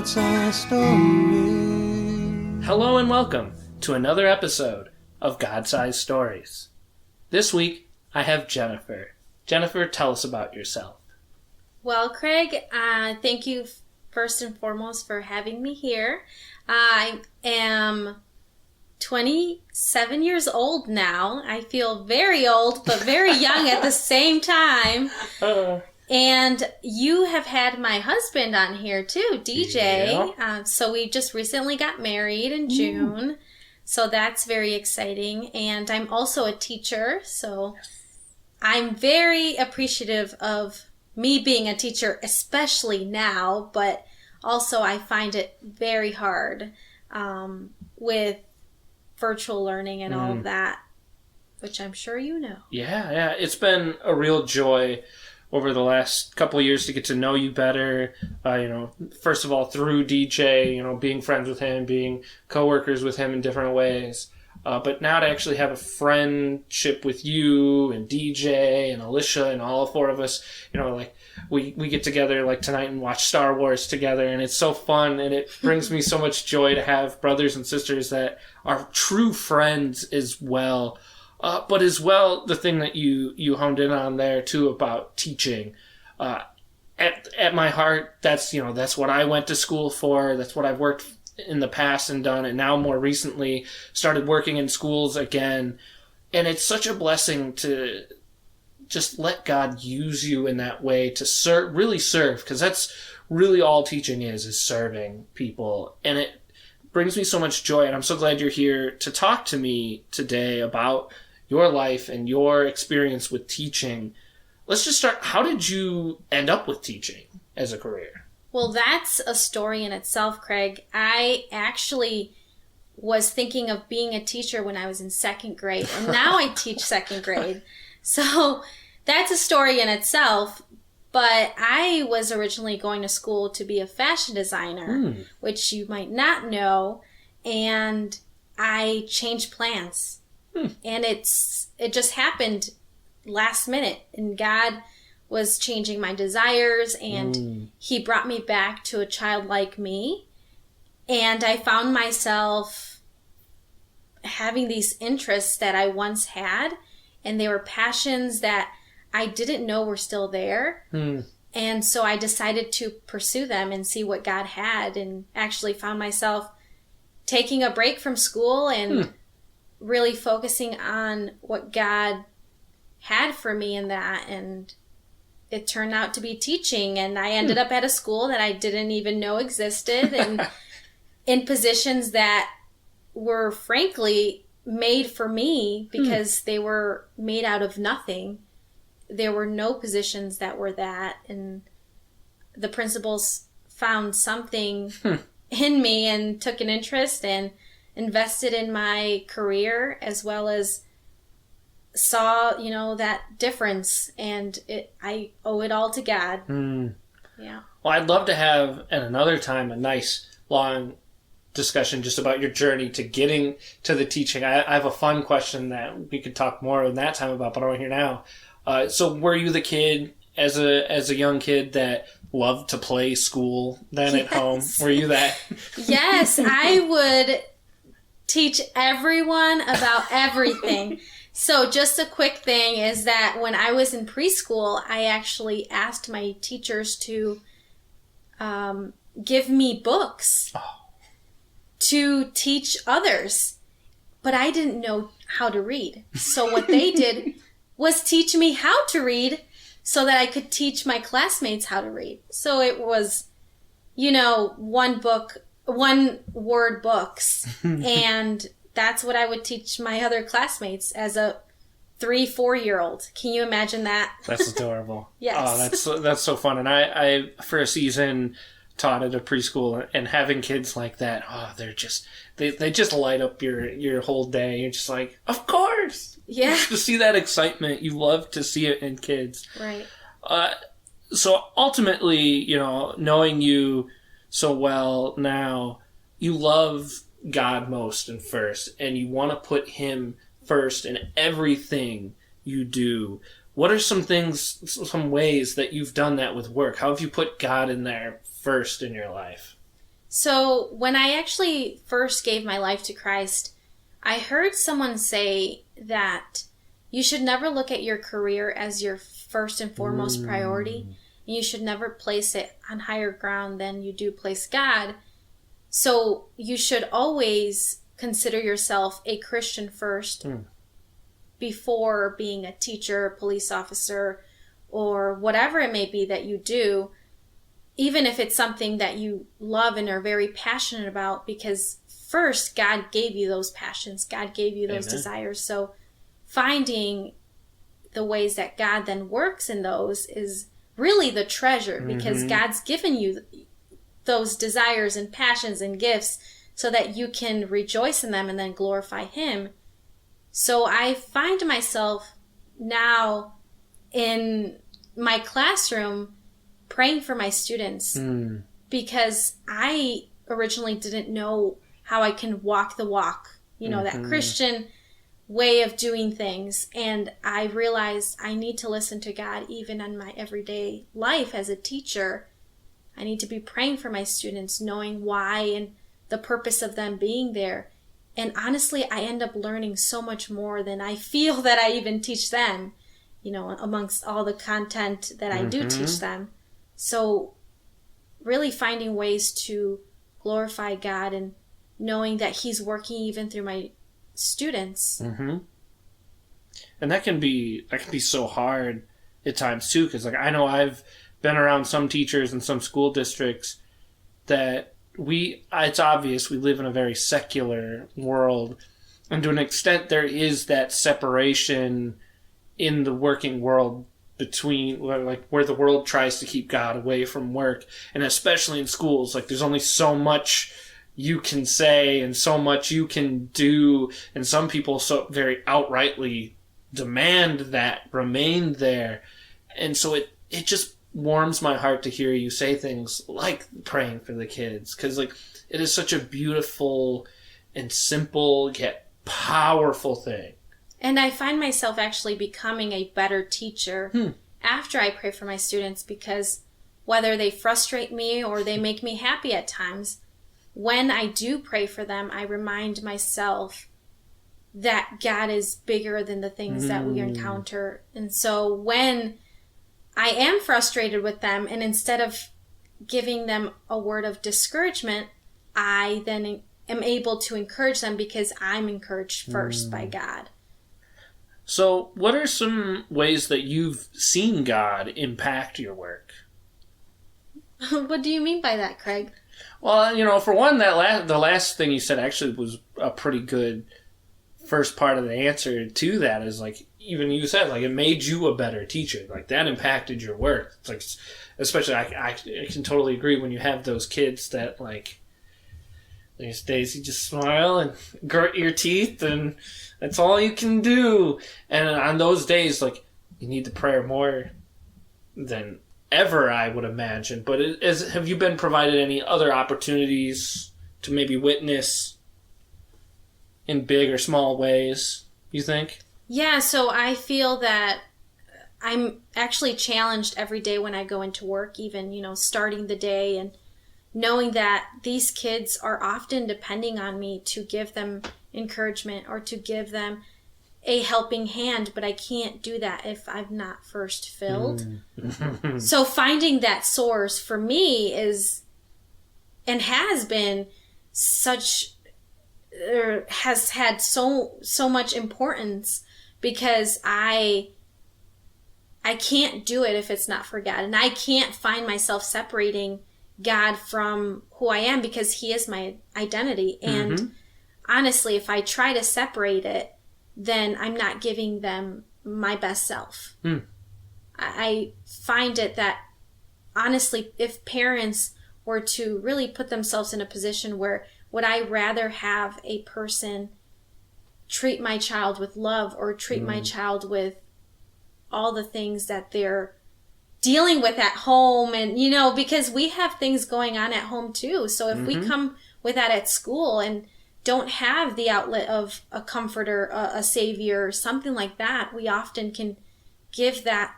God-sized story. Hello and welcome to another episode of God-Sized Stories. This week, I have Jennifer. Jennifer, tell us about yourself. Well, Craig, thank you first and foremost for having me here. I am 27 years old now. I feel very old, but very young at the same time. And you have had my husband on here too, DJ. Yeah. So we just recently got married in June. So that's very exciting. And I'm also a teacher. So I'm very appreciative of me being a teacher, especially now. But also I find it very hard with virtual learning and all of that, which I'm sure you know. Yeah. It's been a real joy over the last couple of years to get to know you better. First of all, through DJ, being friends with him, being coworkers with him in different ways. But now to actually have a friendship with you and DJ and Alicia and all four of us, we get together like tonight and watch Star Wars together, and it's so fun, and it brings me so much joy to have brothers and sisters that are true friends as well. But as well, the thing that you honed in on there too about teaching, at my heart, that's what I went to school for. That's what I've worked in the past and done, and now more recently started working in schools again. And it's such a blessing to just let God use you in that way to really serve, because that's really all teaching is serving people. And it brings me so much joy, and I'm so glad you're here to talk to me today about your life and your experience with teaching. Let's just start. How did you end up with teaching as a career? Well, that's a story in itself, Craig. I actually was thinking of being a teacher when I was in second grade, and now I teach second grade. So that's a story in itself. But I was originally going to school to be a fashion designer, which you might not know, and I changed plans. And it just happened last minute, and God was changing my desires, and he brought me back to a child like me. And I found myself having these interests that I once had, and they were passions that I didn't know were still there. And so I decided to pursue them and see what God had, and actually found myself taking a break from school and really focusing on what God had for me in that. And it turned out to be teaching, and I ended up at a school that I didn't even know existed, and in positions that were frankly made for me because they were made out of nothing. There were no positions that were that, and the principals found something in me and took an interest and invested in my career, as well as saw, that difference, and I owe it all to God. Yeah. Well, I'd love to have at another time a nice long discussion just about your journey to getting to the teaching. I have a fun question that we could talk more in that time about, but I want to hear now. So were you the kid as a young kid that loved to play school then at home? Were you that? Yes, I would teach everyone about everything. So just a quick thing is that when I was in preschool, I actually asked my teachers to give me books to teach others, but I didn't know how to read. So what they did was teach me how to read so that I could teach my classmates how to read. So it was, one word books. And that's what I would teach my other classmates as a 3-4-year-old. Can you imagine that? That's adorable. Yes. Oh, that's so fun. And I for a season taught at a preschool, and having kids like that, they're just they just light up your whole day. You're just like, of course. Yeah. To see that excitement, you love to see it in kids. Right. So ultimately, knowing you so well now, you love God most and first, and you want to put him first in everything you do. What are some ways that you've done that with work? How have you put God in there first in your life? So when I actually first gave my life to Christ, I heard someone say that you should never look at your career as your first and foremost priority. And you should never place it on higher ground than you do place God. So you should always consider yourself a Christian first before being a teacher, police officer, or whatever it may be that you do, even if it's something that you love and are very passionate about, because first God gave you those passions, God gave you those desires. So finding the ways that God then works in those is really the treasure, because God's given you those desires and passions and gifts so that you can rejoice in them and then glorify Him. So I find myself now in my classroom praying for my students because I originally didn't know how I can walk the walk, that Christian way of doing things. And I realized I need to listen to God even in my everyday life as a teacher. I need to be praying for my students, knowing why and the purpose of them being there. And honestly, I end up learning so much more than I feel that I even teach them, amongst all the content that I do teach them. So really finding ways to glorify God and knowing that He's working even through my students. And that can be so hard at times too, because I know I've been around some teachers in some school districts that it's obvious we live in a very secular world, and to an extent there is that separation in the working world between where the world tries to keep God away from work, and especially in schools, there's only so much you can say and so much you can do, and some people so very outrightly demand that remain there. And so it just warms my heart to hear you say things like praying for the kids, because it is such a beautiful and simple yet powerful thing. And I find myself actually becoming a better teacher after I pray for my students, because whether they frustrate me or they make me happy at times, when I do pray for them, I remind myself that God is bigger than the things that we encounter. And so when I am frustrated with them, and instead of giving them a word of discouragement, I then am able to encourage them because I'm encouraged first by God. So what are some ways that you've seen God impact your work? What do you mean by that, Craig? Well, for one, the last thing you said actually was a pretty good first part of the answer to that. Is even you said it made you a better teacher. That impacted your work. It's especially I can totally agree when you have those kids that these days you just smile and grit your teeth and that's all you can do. And on those days you need the prayer more than ever, I would imagine. But have you been provided any other opportunities to maybe witness in big or small ways, you think? Yeah, so I feel that I'm actually challenged every day when I go into work, even, starting the day and knowing that these kids are often depending on me to give them encouragement or to give them a helping hand, but I can't do that if I'm not first filled. So finding that source for me is, and has been has had so much importance, because I can't do it if it's not for God, and I can't find myself separating God from who I am, because He is my identity. And honestly, if I try to separate it, then I'm not giving them my best self. I find it that, honestly, if parents were to really put themselves in a position where, would I rather have a person treat my child with love or treat my child with all the things that they're dealing with at home? And, because we have things going on at home too. So if we come with that at school and don't have the outlet of a comforter, a savior, or something like that, we often can give that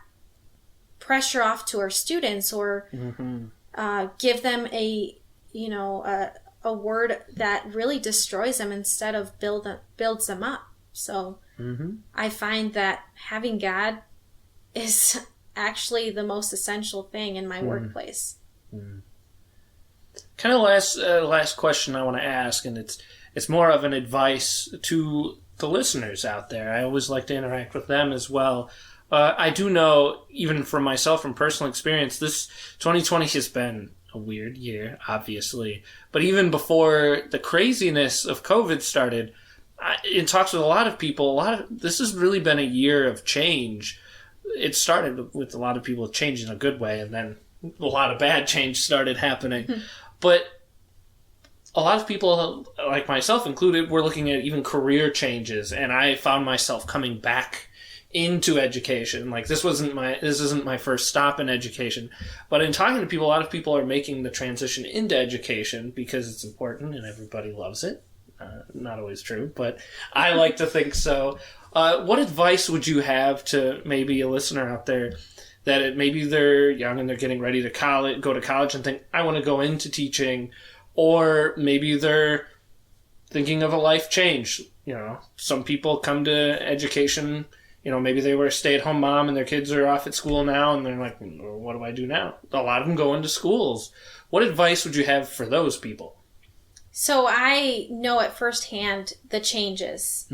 pressure off to our students, or give them a a word that really destroys them instead of builds them up. So I find that having God is actually the most essential thing in my workplace. Kind of last question I want to ask, and it's more of an advice to the listeners out there. I always like to interact with them as well. I do know, even from myself, from personal experience, this 2020 has been a weird year, obviously. But even before the craziness of COVID started, in talks with a lot of people, this has really been a year of change. It started with a lot of people changing in a good way, and then a lot of bad change started happening. But a lot of people, like myself included, were looking at even career changes, and I found myself coming back into education. Like, this isn't my first stop in education. But in talking to people, a lot of people are making the transition into education because it's important and everybody loves it. Not always true, but I like to think so. What advice would you have to maybe a listener out there that maybe they're young and they're getting ready to go to college and think, I want to go into teaching, or maybe they're thinking of a life change? Some people come to education, maybe they were a stay-at-home mom and their kids are off at school now and they're like, well, what do I do now? A lot of them go into schools. What advice would you have for those people? So I know at firsthand the changes,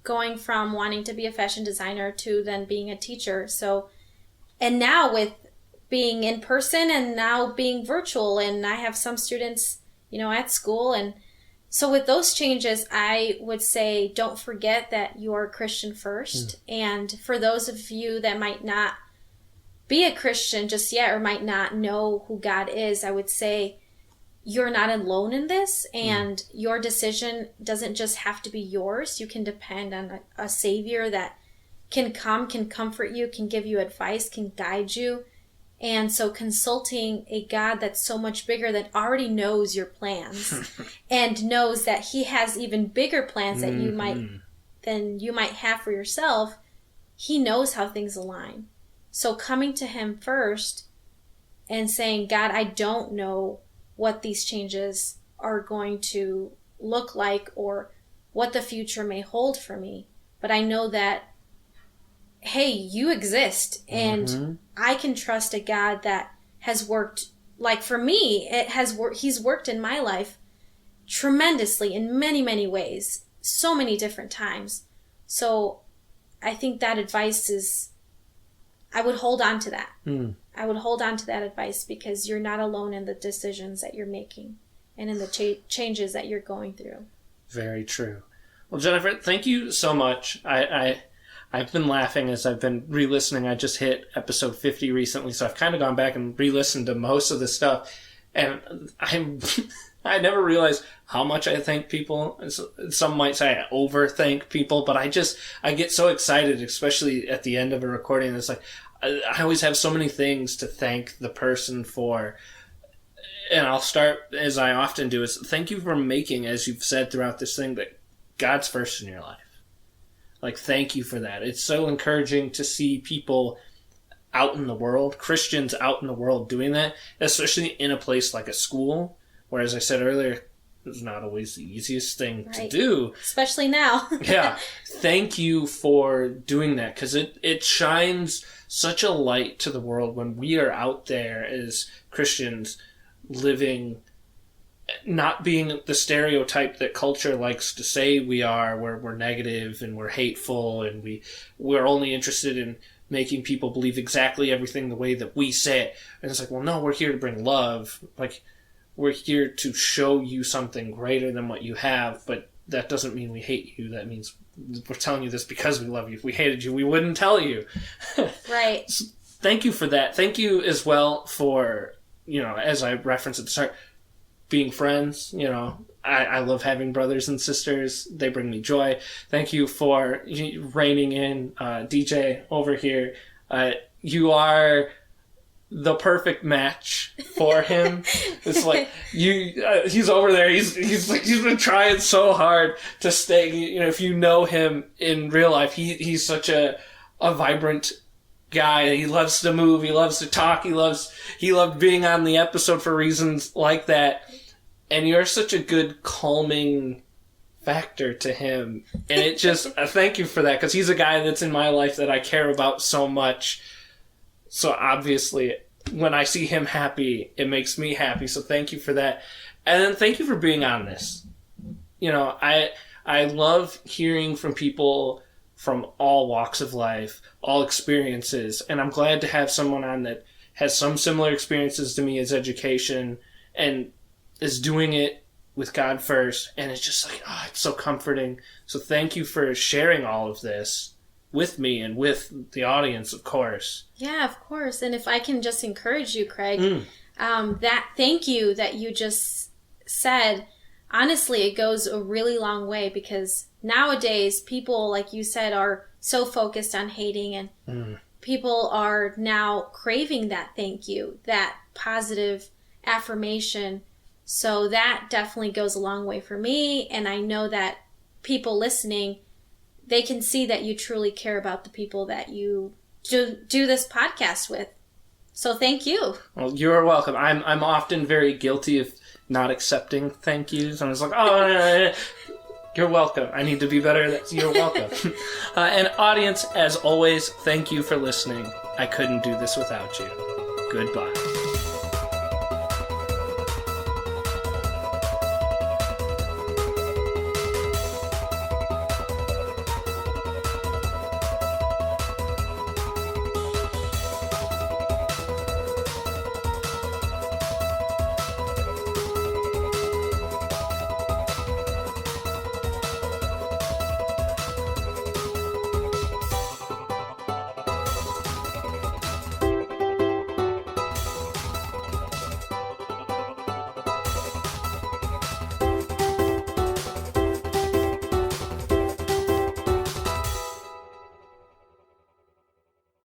going from wanting to be a fashion designer to then being a teacher. So, and now with being in person and now being virtual, and I have some students, at school. And so with those changes, I would say, don't forget that you are a Christian first. And for those of you that might not be a Christian just yet, or might not know who God is, I would say, you're not alone in this, and your decision doesn't just have to be yours. You can depend on a Savior that can comfort you, can give you advice, can guide you. And so consulting a God that's so much bigger, that already knows your plans and knows that he has even bigger plans that than you might have for yourself. He knows how things align. So coming to him first and saying, God, I don't know what these changes are going to look like or what the future may hold for me. But I know that, hey, you exist, and I can trust a God that has worked, like for me, he's worked in my life tremendously in many, many ways, so many different times. So I think that advice is, I would hold on to that. I would hold on to that advice, because you're not alone in the decisions that you're making and in the changes that you're going through. Very true. Well, Jennifer, thank you so much. I've been laughing as I've been re-listening. I just hit episode 50 recently, so I've kind of gone back and re-listened to most of the stuff. And I never realized how much I thank people. Some might say I overthank people, but I get so excited, especially at the end of a recording. It's like, I always have so many things to thank the person for. And I'll start, as I often do, is thank you for making, as you've said throughout this thing, that God's first in your life. Like, thank you for that. It's so encouraging to see people out in the world, Christians out in the world doing that, especially in a place like a school, where, as I said earlier, it's not always the easiest thing to do. Especially now. Yeah. Thank you for doing that, because it shines such a light to the world when we are out there as Christians living, not being the stereotype that culture likes to say we are, where we're negative and we're hateful and we're only interested in making people believe exactly everything the way that we say it. And it's like, well, no, we're here to bring love. Like, we're here to show you something greater than what you have, but that doesn't mean we hate you. That means we're telling you this because we love you. If we hated you, we wouldn't tell you. Right. So thank you for that. Thank you as well for, as I referenced at the start, being friends. I love having brothers and sisters. They bring me joy. Thank you for reining in DJ over here. You are the perfect match for him. It's like he's over there. He's been trying so hard to stay. If you know him in real life, he's such a vibrant guy. He loves to move. He loves to talk. He loved being on the episode for reasons like that. And you're such a good calming factor to him. And it just, thank you for that, because he's a guy that's in my life that I care about so much. So obviously, when I see him happy, it makes me happy. So thank you for that. And then thank you for being honest. You know, I love hearing from people from all walks of life, all experiences. And I'm glad to have someone on that has some similar experiences to me as education and is doing it with God first, and it's just like, oh, it's so comforting. So thank you for sharing all of this with me and with the audience, of course. Yeah, of course. And if I can just encourage you, Craig, that thank you that you just said, honestly, it goes a really long way, because nowadays people, like you said, are so focused on hating, and people are now craving that thank you, that positive affirmation. So that definitely goes a long way for me. And I know that people listening, they can see that you truly care about the people that you do this podcast with. So thank you. Well, you're welcome. I'm often very guilty of not accepting thank yous. I'm just like, oh, you're welcome. I need to be better. You're welcome. And audience, as always, thank you for listening. I couldn't do this without you. Goodbye.